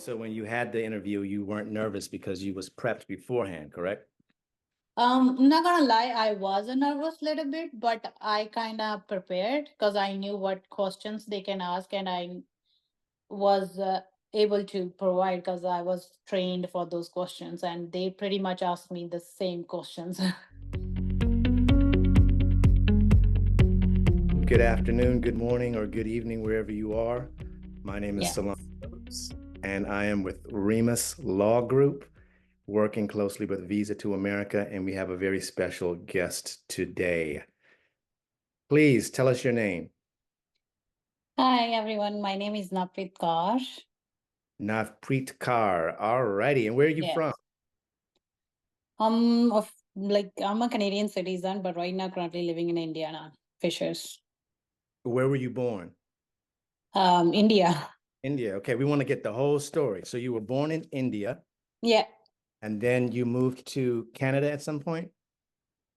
So when you had the interview, you weren't nervous because you was prepped beforehand, correct? Not gonna lie, I was a nervous little bit, but I kind of prepared because I knew what questions they can ask, and I was able to provide because I was trained for those questions, and they pretty much asked me the same questions. Good afternoon, good morning, or good evening, wherever you are. My name is Yeah. Salon, and I am with Remus Law Group, working closely with Visa to America, and we have a very special guest today. Please tell us your name. Hi, everyone. My name is Navpreet Kaur. Navpreet Kaur. All righty. And where are you Yes. from? I'm a Canadian citizen, but right now currently living in Indiana, Fishers. Where were you born? India. India. Okay, we want to get the whole story. So you were born in India, Yeah. and then you moved to Canada at some point?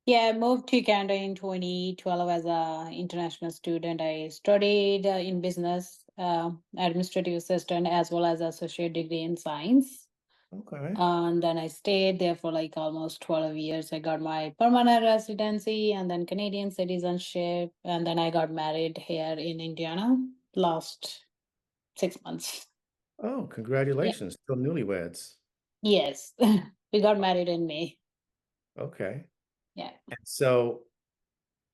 Yeah, I moved to Canada in 2012 as a international student. I studied in business, administrative assistant, as well as associate degree in science. Okay. And then I stayed there for like almost 12 years. I got my permanent residency and then Canadian citizenship. And then I got married here in Indiana last 6 months. Oh, Yeah. congratulations. Still newlyweds. Yes. We got married in May. Okay. Yeah. And so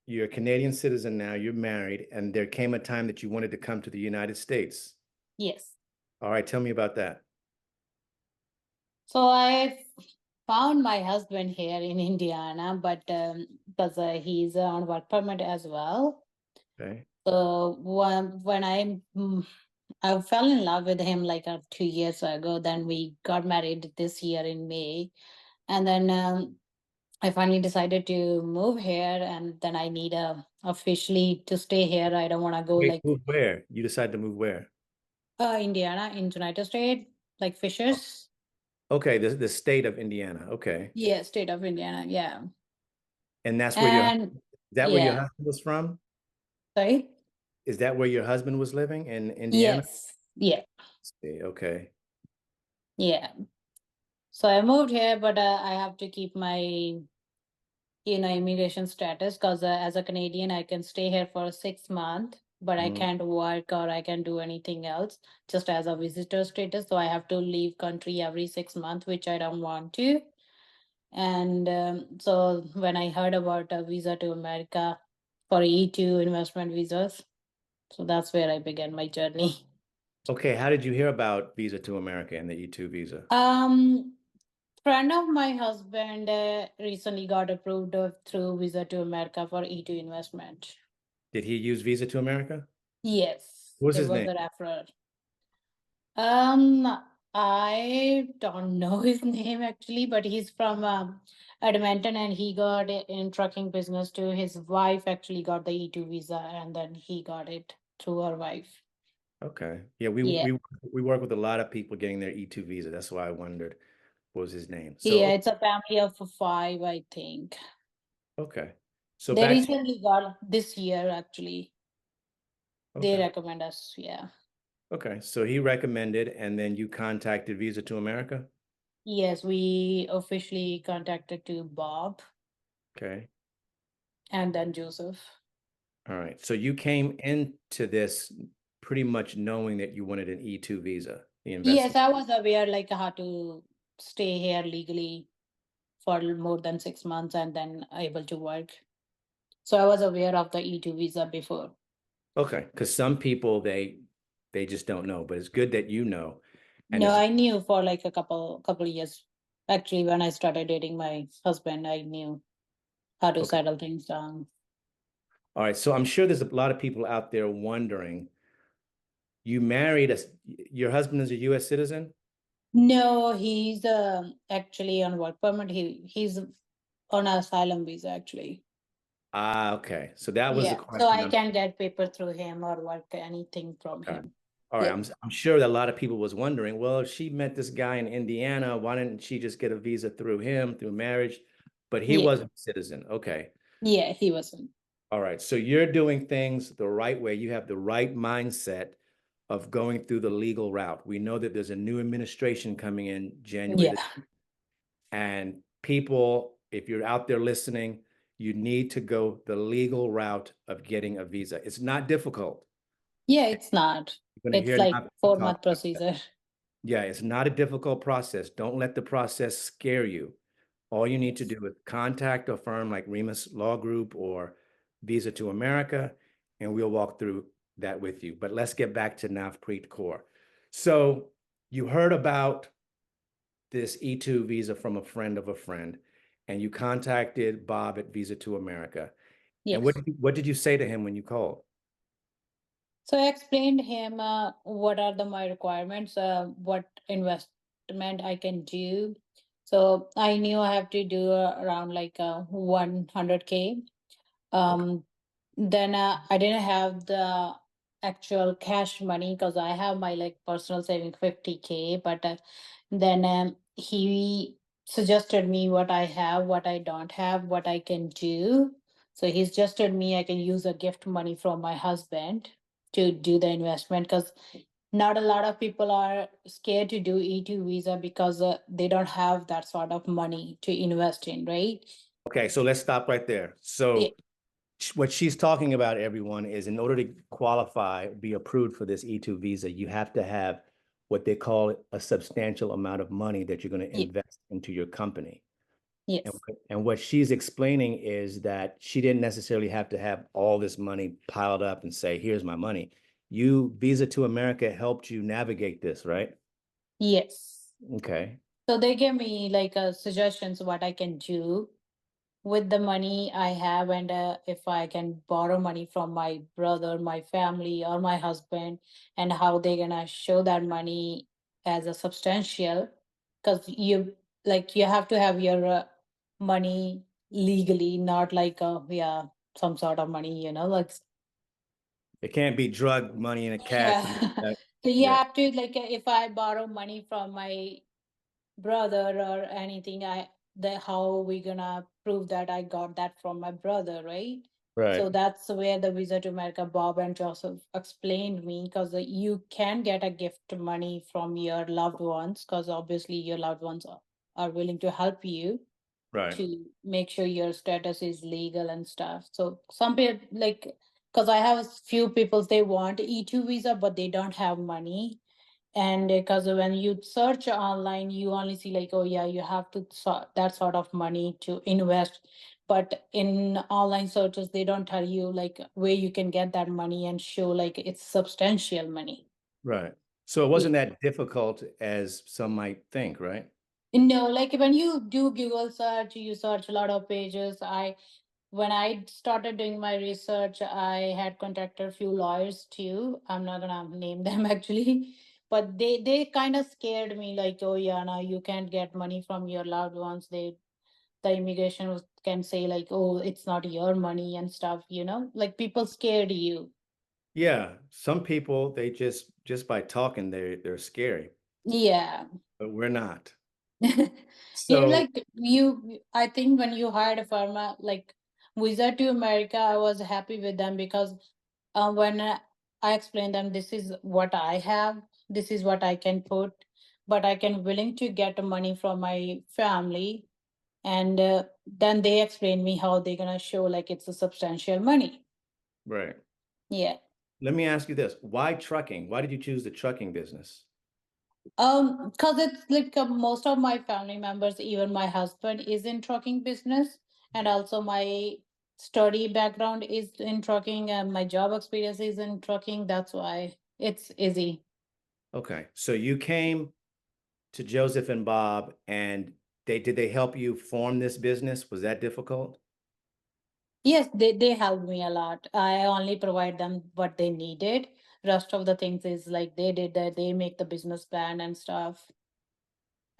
you're a Canadian citizen now, you're married, and there came a time that you wanted to come to the United States. Yes. All right, tell me about that. So I found my husband here in Indiana, but because he's on work permit as well. Okay. So I fell in love with him like 2 years ago. Then we got married this year in May, and then I finally decided to move here. And then I need officially to stay here. I don't want to go Wait, like move where? You decided to move where? Indiana in United States, like Fishers. Okay, the state of Indiana. Okay. Yeah, state of Indiana. Yeah, And that's where and is that where your yeah. husband was from? Sorry. Is that where your husband was living in Indiana? Yes. Yeah. Okay. Yeah. So I moved here, but I have to keep my, immigration status because as a Canadian, I can stay here for 6 months, but I Mm. can't work or I can do anything else just as a visitor status. So I have to leave country every 6 months, which I don't want to. And so when I heard about a visa to America for E2 investment visas, so that's where I began my journey. Okay, how did you hear about Visa to America and the E2 visa? Um, Friend of my husband recently got approved through Visa to America for E2 investment. Did he use Visa to America? Yes, What was it his was name? a referral. Um, I don't know his name actually, but he's from Edmonton and he got it in trucking business too. His wife actually got the E2 visa and then he got it through her wife. Okay. Yeah, Yeah. we work with a lot of people getting their E2 visa. That's why I wondered what was his name. Yeah, So, it's a family of five, I think. okay. So They back to recently got this year actually. They okay. recommend us, yeah. Okay. So he recommended, and then you contacted Visa to America? Yes, we officially contacted to Bob Okay. and then Joseph. All right. So you came into this pretty much knowing that you wanted an E2 visa, the Yes, investment. I was aware like how to stay here legally for more than 6 months and then able to work. So I was aware of the E2 visa before. Okay. Because some people they just don't know, but it's good that you know. And No, it's I knew for like a couple of years. Actually, when I started dating my husband, I knew how to okay. settle things down. All right. So I'm sure there's a lot of people out there wondering, you married your husband is a US citizen? No, he's actually on work permit. He's on asylum visa actually. Ah, okay. So that was the Yeah, so question. I can get paper through him or work anything from Okay. him. All right. Yeah, I'm sure that a lot of people was wondering, well, if she met this guy in Indiana, why didn't she just get a visa through him, through marriage? But he yeah, wasn't a citizen. Okay. yeah. He wasn't. All right. So you're doing things the right way. You have the right mindset of going through the legal route. We know that there's a new administration coming in January Yeah. the and people, if you're out there listening, you need to go the legal route of getting a visa. It's not difficult. Yeah, it's not. You're going to It's hear like Navpreet 4 month talk about that. procedure. Yeah, it's not a difficult process. Don't let the process scare you. All you need to do is contact a firm like Remus Law Group or Visa to America, and we'll walk through that with you. But let's get back to Navpreet Kaur. So you heard about this E2 visa from a friend of a friend, and you contacted Bob at Visa to America. And Yes. what did you say to him when you called? So I explained him what are my requirements, what investment I can do. So I knew I have to do around like 100K. Okay. Then I didn't have the actual cash money because I have my like personal saving 50K, but then he suggested me what I have, what I don't have, what I can do. So he suggested me I can use a gift money from my husband to do the investment because not a lot of people are scared to do E2 visa because they don't have that sort of money to invest in, right? Okay, so let's stop right there. Yeah, So what she's talking about, everyone, is in order to qualify, be approved for this E2 visa, you have to have what they call a substantial amount of money that you're going to yeah, invest into your company. And, yes, and what she's explaining is that she didn't necessarily have to have all this money piled up and say, here's my money. You, Visa to America helped you navigate this, right? yes. Okay. So they gave me like suggestions what I can do with the money I have, and if I can borrow money from my brother, my family, or my husband, and how they're gonna show that money as a substantial, because you have to have your money legally, not like yeah, some sort of money, like It can't be drug money in a cash. yeah. So you Yeah, have to like if I borrow money from my brother or anything, the how we gonna prove that I got that from my brother, right? right, So that's where the Visa to America Bob and Joseph explained me, because you can get a gift money from your loved ones, because obviously your loved ones are willing to help you right, to make sure your status is legal and stuff. So some people like, because I have a few people, they want E2 visa but they don't have money, and because when you search online you only see like, oh yeah, you have to that sort of money to invest, but in online searches they don't tell you like where you can get that money and show like it's substantial money. right. So it Yeah. wasn't that difficult as some might think, right? No, like when you do Google search, you search a lot of pages. When I started doing my research, I had contacted a few lawyers too. I'm not gonna name them actually, but they kind of scared me like, oh yeah, now you can't get money from your loved ones. The immigration can say like, oh, it's not your money and stuff. Like people scared you. Yeah, some people they just by talking they're scary, Yeah. but we're not. Yeah, So like I think when you hired a pharma, like Visa to America, I was happy with them because when I explained them, this is what I have, this is what I can put, but I can willing to get money from my family, and then they explained me how they're gonna show like it's a substantial money. right. Yeah. Let me ask you this. Why trucking? Why did you choose the trucking business? Because it's like most of my family members, even my husband, is in trucking business, and also my study background is in trucking, and my job experience is in trucking. That's why it's easy. Okay. So you came to Joseph and Bob and they help you form this business? Was that difficult? Yes, they helped me a lot. I only provide them what they needed. Rest of the things is like they did that. They make the business plan and stuff,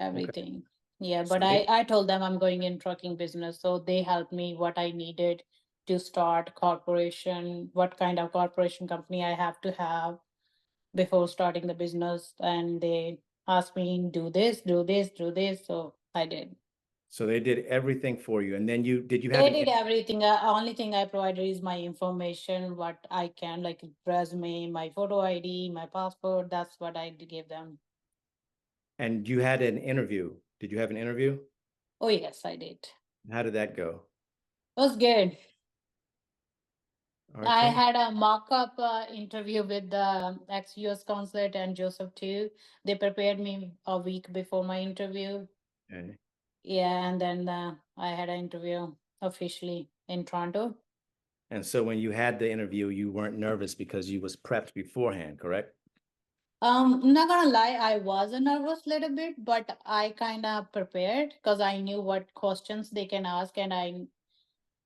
Okay. everything. Yeah, So but I told them I'm going in trucking business, so they helped me what I needed to start corporation, what kind of corporation company I have to have before starting the business, and they asked me do this, do this, do this, so I did. So they did everything for you. And then did you have They an did everything. Only thing I provided is my information, what I can, like resume, my photo ID, my passport. That's what I gave them. and you had an interview. Did you have an interview? Oh, yes, I did. It How did that go? was good. All right, I tell me. had a mock-up interview with the ex-US consulate and Joseph too. They prepared me a week before my interview. Okay. Yeah, and then I had an interview officially in Toronto. And so when you had the interview, you weren't nervous because you was prepped beforehand, correct? Not gonna lie, I was a nervous little bit, but I kind of prepared because I knew what questions they can ask, and I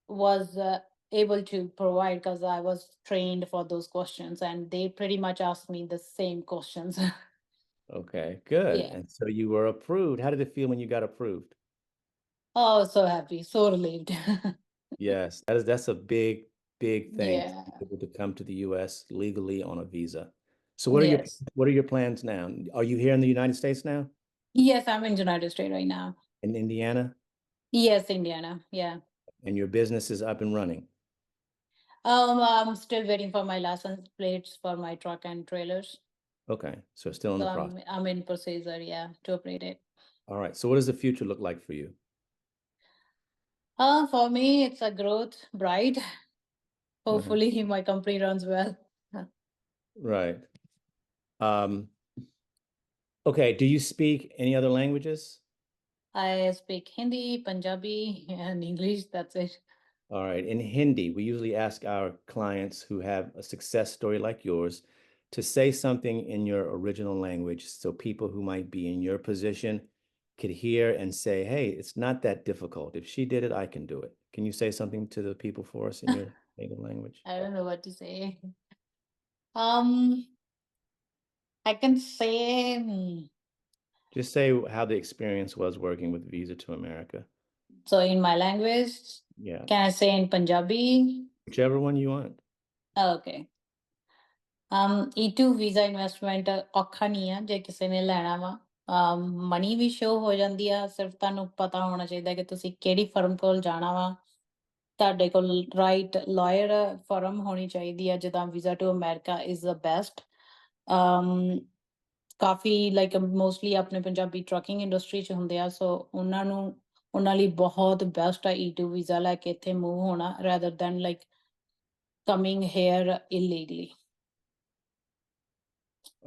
was able to provide because I was trained for those questions, and they pretty much asked me the same questions. Okay, good. Yeah. And so you were approved. How did it feel when you got approved? Oh, so happy, so relieved. Yes, that's a big thing to Yeah. be able to come to the US legally on a visa. So Yes. what are your plans now? Are you here in the United States now? Yes, I'm in United States right now. In Indiana? Yes, Indiana. Yeah. And your business is up and running. I'm still waiting for my license plates for my truck and trailers. Okay, so still in the So process. I'm in procedure, yeah, to operate it. All right. So what does the future look like for you? For me, it's a growth, bright. Uh-huh. Hopefully, my company runs well. Right. Um, okay. Do you speak any other languages? I speak Hindi, Punjabi, and English. That's it. All right. In Hindi, we usually ask our clients who have a success story like yours to say something in your original language so people who might be in your position could hear and say, hey, it's not that difficult. If she did it, I can do it. Can you say something to the people for us in your native language? I don't know what to say. Um, I can say Just say how the experience was working with Visa to America. so in my language. Yeah, Can I say in Punjabi? whichever one you want. Okay. E2 visa investment ਔਖਾ ਨਹੀਂ ਆ ਜੇ ਕਿਸੇ ਨੇ ਲੈਣਾ ਵਾ money ਵੀ show ਹੋ ਜਾਂਦੀ ਆ ਸਿਰਫ ਤੁਹਾਨੂੰ ਪਤਾ ਹੋਣਾ ਚਾਹੀਦਾ ਕਿ ਤੁਸੀਂ ਕਿਹੜੀ ਫਰਮ ਕੋਲ ਜਾਣਾ ਵਾ ਤੁਹਾਡੇ ਕੋਲ ਰਾਈਟ ਲਾਇਰ ਫਰਮ ਹੋਣੀ ਚਾਹੀਦੀ ਆ ਜਿੱਦਾਂ visa to America is the best ਕਾਫੀ ਲਾਈਕ ਮੋਸਟਲੀ ਆਪਣੇ ਪੰਜਾਬੀ ਟਰੱਕਿੰਗ ਇੰਡਸਟਰੀ ਚ ਹੁੰਦੇ ਆ ਸੋ ਉਹਨਾਂ ਲਈ ਬਹੁਤ ਬੈਸਟ ਆ E2 ਵੀਜ਼ਾ ਲੈ ਕੇ ਇੱਥੇ ਮੂਵ ਹੋਣਾ rather than like coming hair illegally.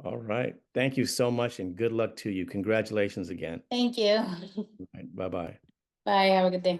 All right. Thank you so much and good luck to you. Congratulations again. Thank you. All right, bye-bye. Bye. Have a good day.